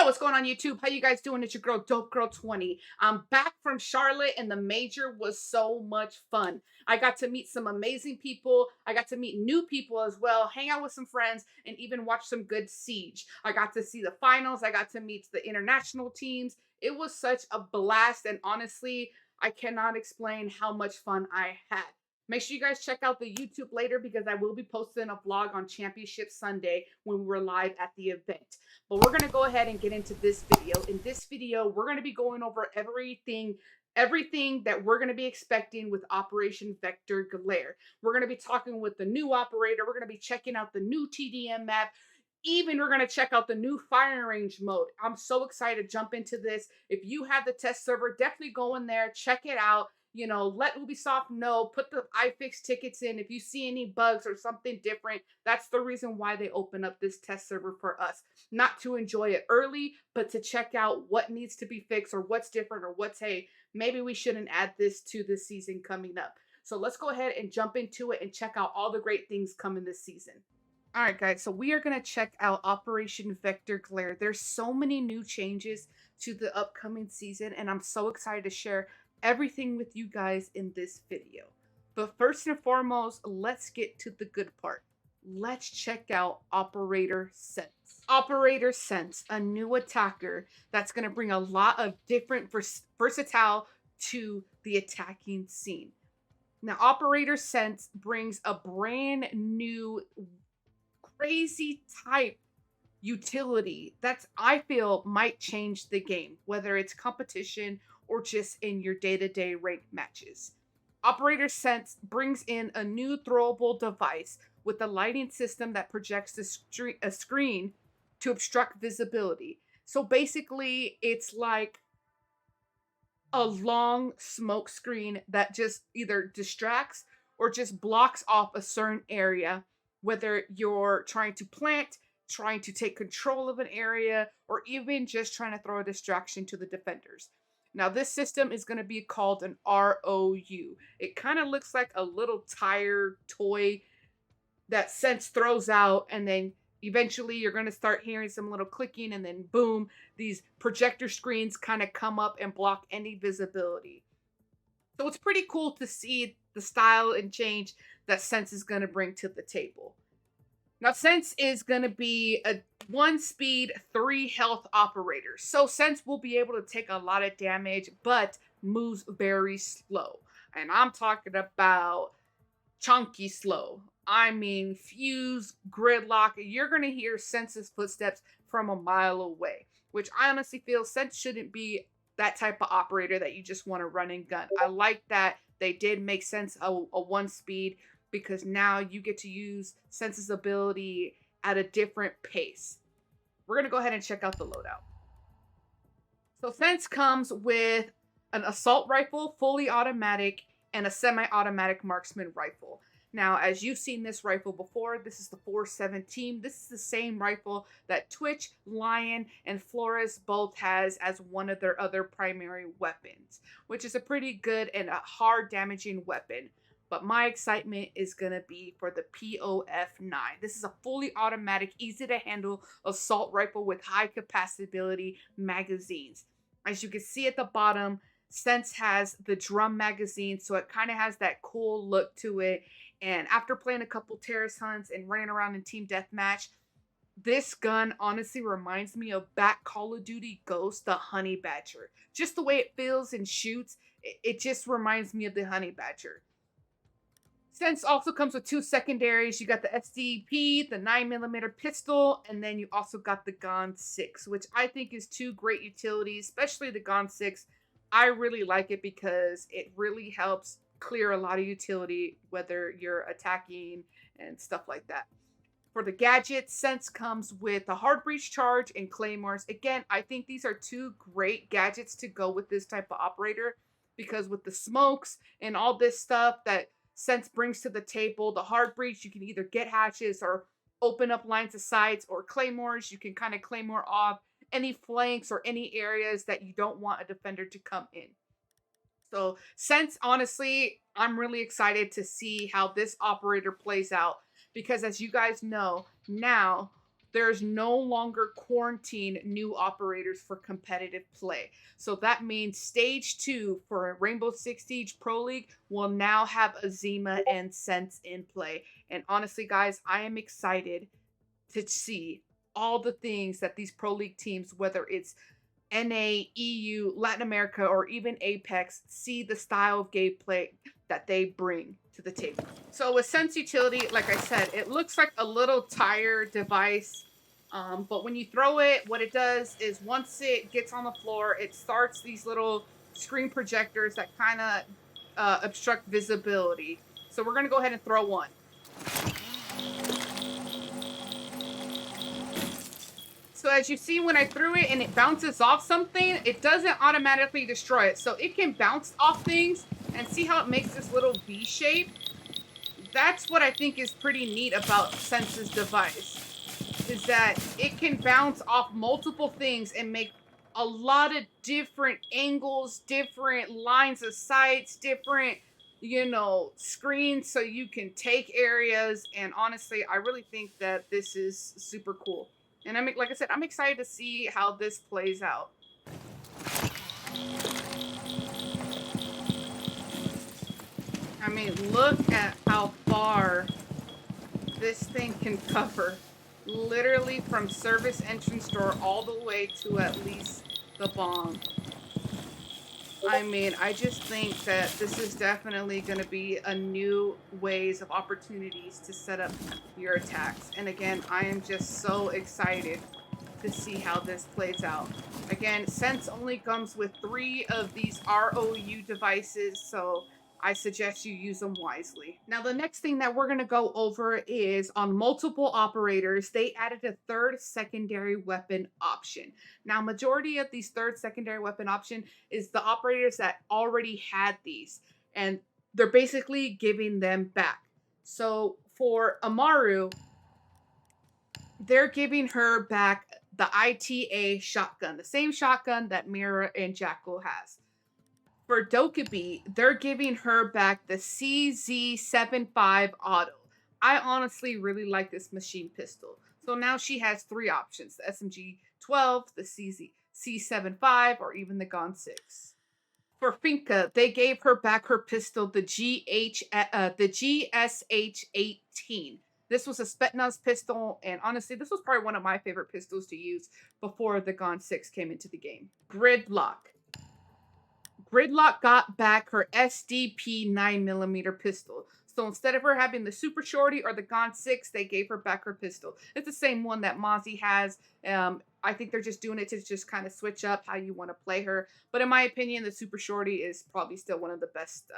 Yo, what's going on YouTube? How you guys doing? It's your girl, Dope Girl 20. I'm back from Charlotte and the major was so much fun. I got to meet some amazing people. I got to meet new people as well, hang out with some friends, and even watch some good Siege. I got to see the finals. I got to meet the international teams. It was such a blast, and honestly, I cannot explain how much fun I had. Make sure you guys check out the YouTube later because I will be posting a vlog on Championship Sunday when we were live at the event. But we're going to go ahead and get into this video. In this video, we're going to be going over everything that we're going to be expecting with Operation Vector Glare. We're going to be talking with the new operator. We're going to be checking out the new TDM map. Even we're going to check out the new firing range mode. I'm so excited to jump into this. If you have the test server, definitely go in there, check it out. You know, let Ubisoft know, put the iFix tickets in. If you see any bugs or something different, that's the reason why they open up this test server for us. Not to enjoy it early, but to check out what needs to be fixed or what's different or what's, hey, maybe we shouldn't add this to this season coming up. So let's go ahead and jump into it and check out all the great things coming this season. All right, guys, so we are going to check out Operation Vector Glare. There's so many new changes to the upcoming season, and I'm so excited to share everything with you guys in this video. But first and foremost, let's get to the good part. Let's check out Operator Sense. Operator Sense, a new attacker that's going to bring a lot of different versatile to the attacking scene. Now, Operator Sense brings a brand new crazy type utility that's I feel might change the game, whether it's competition or just in your day-to-day ranked matches. Operator Sense brings in a new throwable device with a lighting system that projects a screen to obstruct visibility. So basically, it's like a long smoke screen that just either distracts or just blocks off a certain area, whether you're trying to plant, trying to take control of an area, or even just trying to throw a distraction to the defenders. Now, this system is going to be called an ROU. It kind of looks like a little tire toy that Sense throws out, and then eventually you're going to start hearing some little clicking, and then boom, these projector screens kind of come up and block any visibility. So it's pretty cool to see the style and change that Sense is going to bring to the table. Now, Sense is going to be a 1 speed, 3 health operator. So Sense will be able to take a lot of damage, but moves very slow. And I'm talking about chunky slow. I mean, fuse, gridlock. You're going to hear Sense's footsteps from a mile away, which I honestly feel Sense shouldn't be that type of operator that you just want to run and gun. I like that they did make Sense a 1 speed, because now you get to use Sense's ability at a different pace. We're going to go ahead and check out the loadout. So Sense comes with an assault rifle, fully automatic, and a semi-automatic marksman rifle. Now, as you've seen this rifle before, this is the 417. This is the same rifle that Twitch, Lion, and Flores both has as one of their other primary weapons, which is a pretty good and a hard damaging weapon. But my excitement is going to be for the POF9. This is a fully automatic, easy to handle assault rifle with high capacity magazines. As you can see at the bottom, Sense has the drum magazine, so it kind of has that cool look to it. And after playing a couple terrorist hunts and running around in team deathmatch, this gun honestly reminds me of back Call of Duty Ghost, the Honey Badger. Just the way it feels and shoots, it just reminds me of the Honey Badger. Sense also comes with 2 secondaries. You got the SDP, the 9mm pistol, and then you also got the Gon 6, which I think is 2 great utilities, especially the Gon 6. I really like it because it really helps clear a lot of utility, whether you're attacking and stuff like that. For the gadgets, Sense comes with a hard breach charge and claymores. Again, I think these are 2 great gadgets to go with this type of operator, because with the smokes and all this stuff that Sense brings to the table, the hard breach, you can either get hatches or open up lines of sights, or claymores, you can kind of claymore off any flanks or any areas that you don't want a defender to come in. So Sense, honestly, I'm really excited to see how this operator plays out, because as you guys know, now there's no longer quarantine new operators for competitive play. So that means stage 2 for Rainbow Six Siege Pro League will now have Azima and Sense in play. And honestly, guys, I am excited to see all the things that these Pro League teams, whether it's NA, EU, Latin America, or even Apex, see the style of gameplay that they bring to the table. So with Sense Utility, like I said, it looks like a little tire device, but when you throw it, what it does is once it gets on the floor, it starts these little screen projectors that kind of obstruct visibility. So we're going to go ahead and throw one. So as you see, when I threw it and it bounces off something, it doesn't automatically destroy it. So it can bounce off things, and see how it makes this little V shape? That's what I think is pretty neat about Sense's device, is that it can bounce off multiple things and make a lot of different angles, different lines of sights, different, screens so you can take areas. And honestly, I really think that this is super cool. And like I said, I'm excited to see how this plays out. I mean, look at how far this thing can cover. Literally from service entrance door all the way to at least the bomb. I mean, I just think that this is definitely going to be a new ways of opportunities to set up your attacks. And again, I am just so excited to see how this plays out. Again, Sense only comes with 3 of these ROU devices, so I suggest you use them wisely. Now, the next thing that we're going to go over is on multiple operators, they added a 3rd secondary weapon option. Now, majority of these 3rd secondary weapon option is the operators that already had these, and they're basically giving them back. So for Amaru, they're giving her back the ITA shotgun, the same shotgun that Mira and Jackal has. For Dokkaebi, they're giving her back the CZ75 Auto. I honestly really like this machine pistol. So now she has 3 options: the SMG-12, the C75, or even the Gon 6. For Finka, they gave her back her pistol, the GSH-18. This was a Spetsnaz pistol, and honestly, this was probably one of my favorite pistols to use before the Gon 6 came into the game. Gridlock got back her SDP 9mm pistol. So instead of her having the Super Shorty or the Gon 6, they gave her back her pistol. It's the same one that Mozzie has. I think they're just doing it to just kind of switch up how you want to play her. But in my opinion, the Super Shorty is probably still one of the best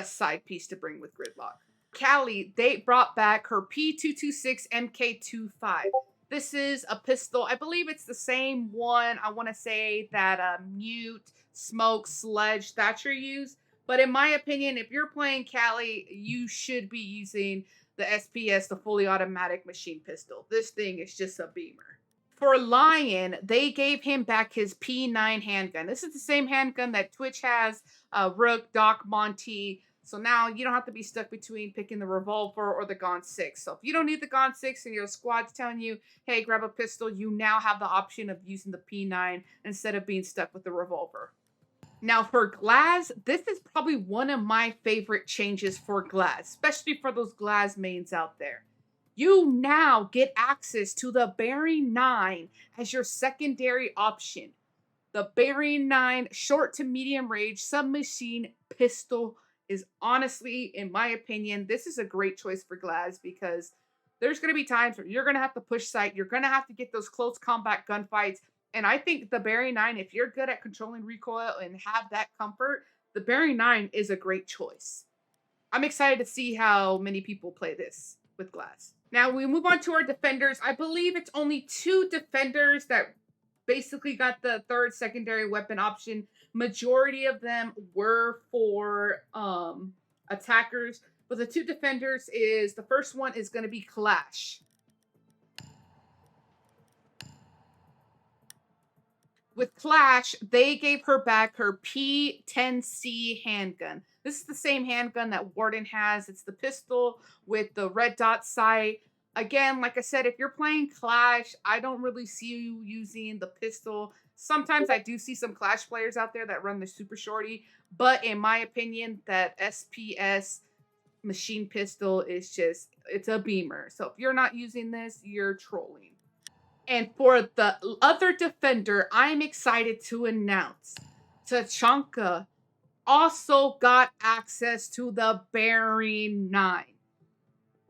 side piece to bring with Gridlock. Callie, they brought back her P226 MK25. This is a pistol. I believe it's the same one, I want to say, that Mute, Smoke, Sledge, Thatcher use. But in my opinion, if you're playing Callie, you should be using the SPS, the fully automatic machine pistol. This thing is just a beamer. For Lion, they gave him back his P9 handgun. This is the same handgun that Twitch has, Rook, Doc, Monty. So now you don't have to be stuck between picking the revolver or the Gon 6. So if you don't need the Gon 6 and your squad's telling you, hey, grab a pistol, you now have the option of using the P9 instead of being stuck with the revolver. Now for Glaz, this is probably one of my favorite changes for Glaz, especially for those Glaz mains out there. You now get access to the Bearing 9 as your secondary option. The Bearing 9 short to medium range submachine pistol is honestly, in my opinion, this is a great choice for Glaz, because there's going to be times where you're going to have to push sight. You're going to have to get those close combat gunfights. And I think the Bearing 9, if you're good at controlling recoil and have that comfort, the Bearing 9 is a great choice. I'm excited to see how many people play this with Glaz. Now we move on to our defenders. I believe it's only 2 defenders that basically got the 3rd secondary weapon option. Majority of them were for attackers, but the 2 defenders is, the first one is going to be Clash. With Clash, they gave her back her P10C handgun. This is the same handgun that Warden has. It's the pistol with the red dot sight. Again, like I said, if you're playing Clash, I don't really see you using the pistol. Sometimes I do see some Clash players out there that run the super shorty, but in my opinion, that SPS machine pistol is just, it's a beamer. So if you're not using this, you're trolling. And for the other defender, I'm excited to announce Tachanka also got access to the Bearing 9.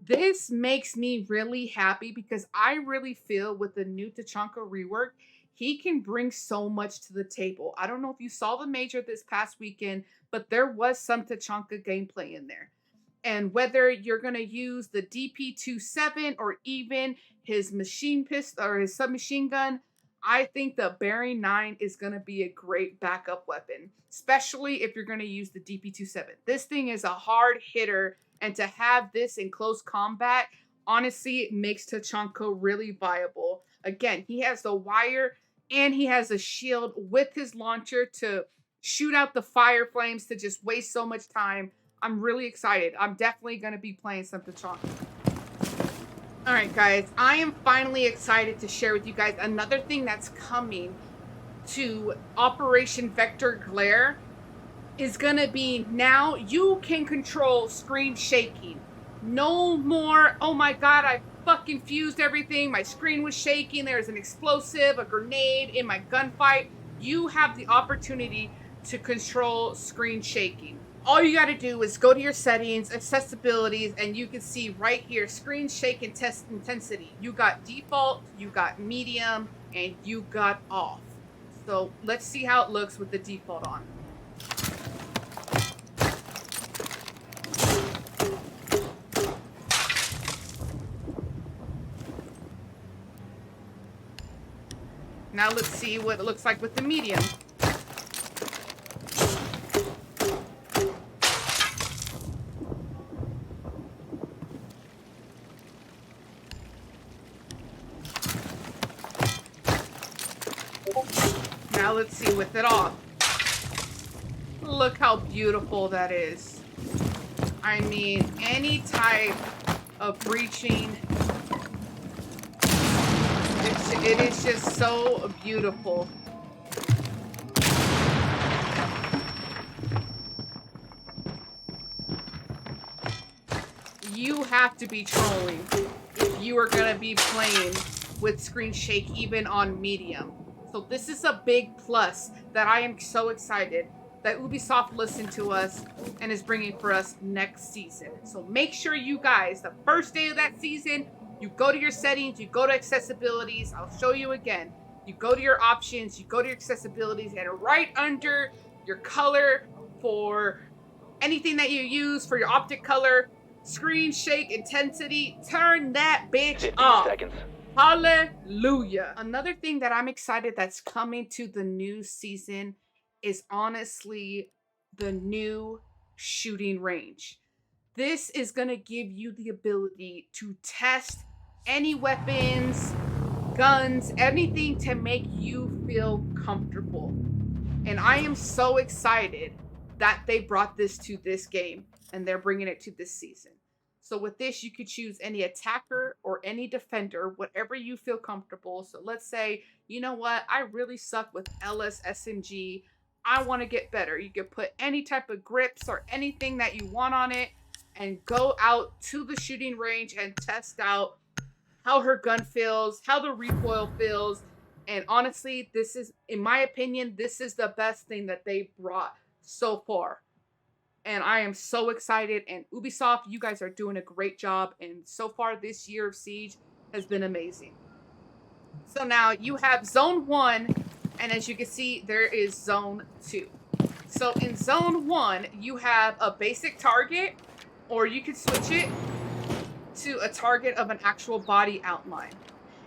This makes me really happy because I really feel with the new Tachanka rework, he can bring so much to the table. I don't know if you saw the major this past weekend, but there was some Tachanka gameplay in there. And whether you're going to use the DP27 or even his machine pistol or his submachine gun, I think the Bearing 9 is going to be a great backup weapon, especially if you're going to use the DP27. This thing is a hard hitter, and to have this in close combat, honestly, makes Tachanka really viable. Again, he has the wire and he has a shield with his launcher to shoot out the fire flames to just waste so much time. I'm really excited. I'm definitely going to be playing some Tachanka. All right, guys, I am finally excited to share with you guys another thing that's coming to Operation Vector Glare is going to be now you can control screen shaking. No more, oh my God, I fucking fused everything. My screen was shaking. There's an explosive, a grenade in my gunfight. You have the opportunity to control screen shaking. All you got to do is go to your settings, accessibilities, and you can see right here, screen shake and test intensity. You got default, you got medium, and you got off. So let's see how it looks with the default on. Now let's see what it looks like with the medium. Now let's see with it off. Look how beautiful that is. I mean, any type of breaching, it is just so beautiful. You have to be trolling if you are going to be playing with screen shake even on medium. So this is a big plus that I am so excited that Ubisoft listened to us and is bringing for us next season. So make sure you guys, the first day of that season, you go to your settings, you go to accessibilities. I'll show you again. You go to your options, you go to your accessibilities, and right under your color for anything that you use for your optic color, screen shake intensity, turn that bitch 15 off. seconds. Hallelujah. Another thing that I'm excited that's coming to the new season is honestly the new shooting range. This is going to give you the ability to test any weapons, guns, anything to make you feel comfortable. And I am so excited that they brought this to this game and they're bringing it to this season. So with this, you could choose any attacker or any defender, whatever you feel comfortable. So let's say, you know what? I really suck with LS SMG. I want to get better. You could put any type of grips or anything that you want on it and go out to the shooting range and test out how her gun feels, how the recoil feels. And honestly, this is, in my opinion, this is the best thing that they brought so far. And I am so excited. And Ubisoft, you guys are doing a great job. And so far this year of Siege has been amazing. So now you have Zone 1. And as you can see, there is Zone 2. So in Zone 1, you have a basic target. Or you could switch it to a target of an actual body outline.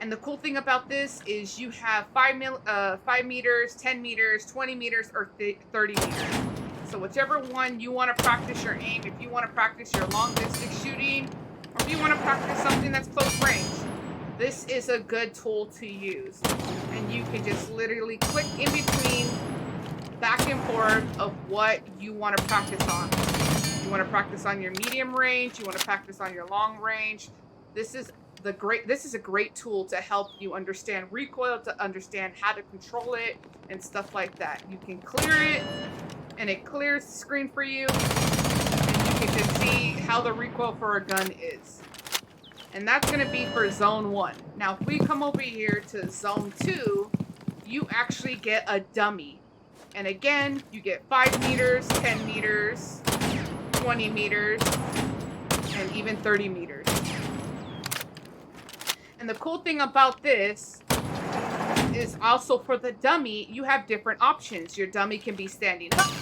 And the cool thing about this is you have 5 meters, 10 meters, 20 meters, or 30 meters. So whichever one you want to practice your aim, if you want to practice your long distance shooting, or if you want to practice something that's close range, this is a good tool to use. And you can just literally click in between, back and forth of what you want to practice on. You want to practice on your medium range, you want to practice on your long range. This is this is a great tool to help you understand recoil, to understand how to control it and stuff like that. You can clear it and it clears the screen for you, and you can just see how the recoil for a gun is. And that's going to be for zone 1. Now, if we come over here to zone 2, you actually get a dummy. And again, you get 5 meters, 10 meters, 20 meters, and even 30 meters. And the cool thing about this is also for the dummy, you have different options. Your dummy can be standing up,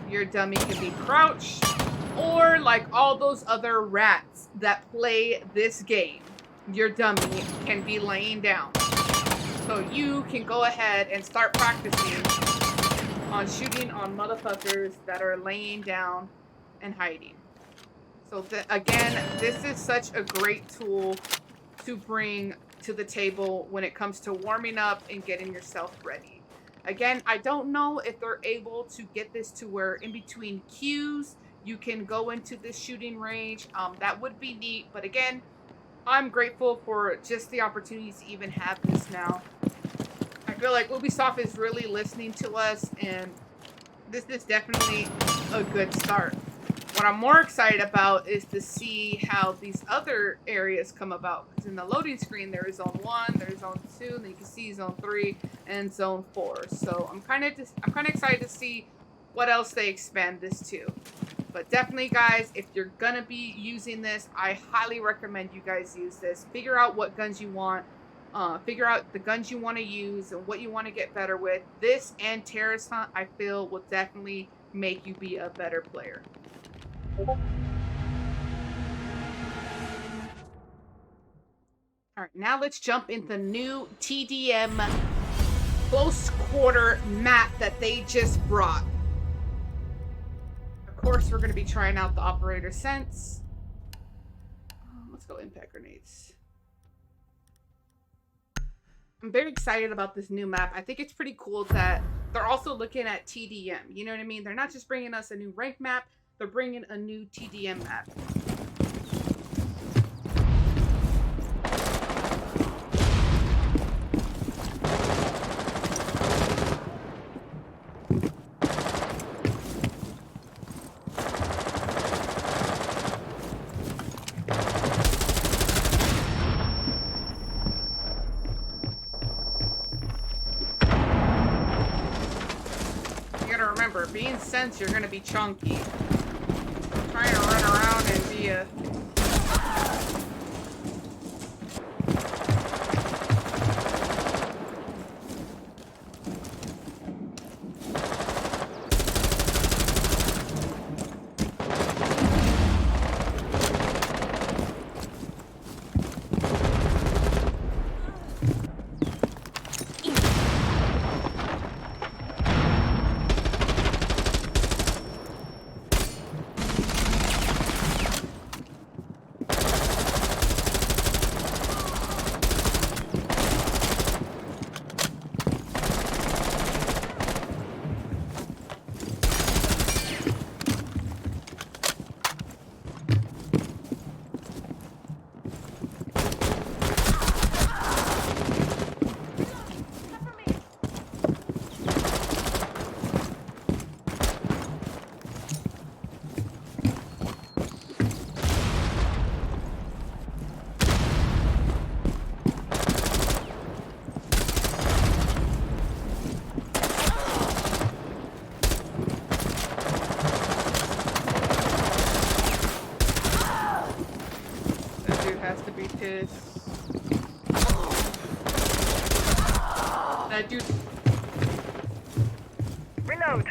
your dummy can be crouched, or like all those other rats that play this game, your dummy can be laying down. So you can go ahead and start practicing on shooting on motherfuckers that are laying down and hiding. So again, this is such a great tool to bring to the table when it comes to warming up and getting yourself ready. Again, I don't know if they're able to get this to where in between cues you can go into this shooting range. That would be neat, but again, I'm grateful for just the opportunity to even have this now. I feel like Ubisoft is really listening to us, and this is definitely a good start. What I'm more excited about is to see how these other areas come about. Because in the loading screen, there is zone 1, there's zone 2, and then you can see zone 3 and zone 4. So I'm kind of excited to see what else they expand this to. But definitely, guys, if you're gonna be using this, I highly recommend you guys use this. Figure out what guns you want. Figure out the guns you want to use and what you want to get better with. This and Terrorist Hunt, I feel, will definitely make you be a better player. Alright, now let's jump into the new TDM close quarter map that they just brought. Of course, we're going to be trying out the Operator Sense. Let's go Impact Grenades. I'm very excited about this new map. I think it's pretty cool that they're also looking at TDM. You know what I mean? They're not just bringing us a new rank map. They're bringing a new TDM map. Remember, being Sense, you're gonna be chunky. Trying to run around and be a... That dude. Reload.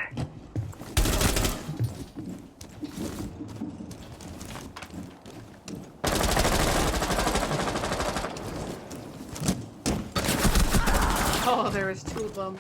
Oh, there was 2 of them.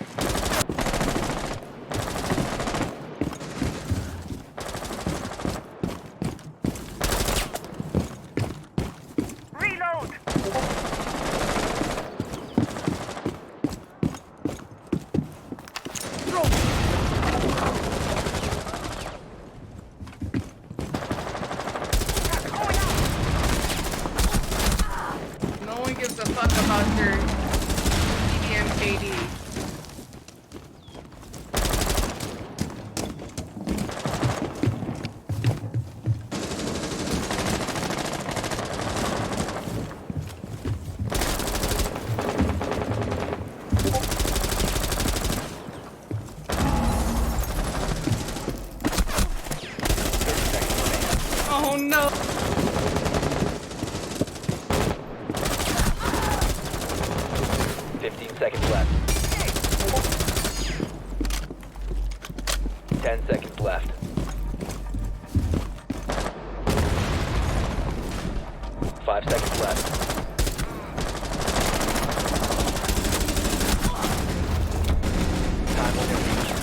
gives a fuck about your TDM KD. Oh no! 15 seconds left. 10 seconds left. 5 seconds left. Time limit reached.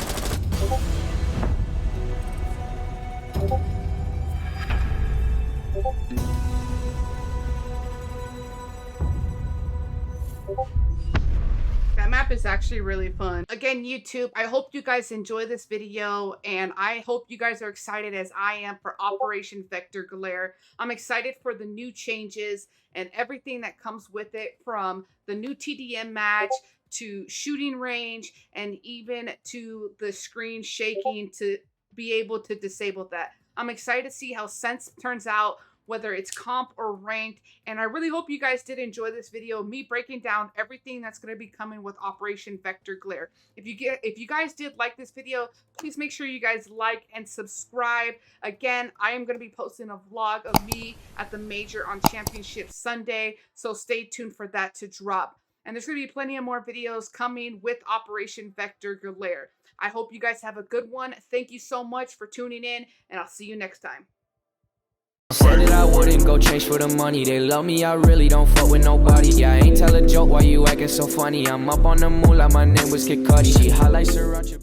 That map is actually really fun. Again, YouTube, I hope you guys enjoy this video, and I hope you guys are excited as I am for Operation Vector Glare. I'm excited for the new changes and everything that comes with it, from the new TDM match to shooting range and even to the screen shaking to be able to disable that. I'm excited to see how Sense turns out, whether it's comp or ranked. And I really hope you guys did enjoy this video, me breaking down everything that's going to be coming with Operation Vector Glare. If you guys did like this video, please make sure you guys like and subscribe. Again, I am going to be posting a vlog of me at the Major on Championship Sunday, so stay tuned for that to drop. And there's going to be plenty of more videos coming with Operation Vector Glare. I hope you guys have a good one. Thank you so much for tuning in, and I'll see you next time. Said that I wouldn't go chase for the money. They love me, I really don't fuck with nobody. Yeah, I ain't tell a joke, why you acting so funny? I'm up on the moolah, my name was Kid Cudi. She highlights her out your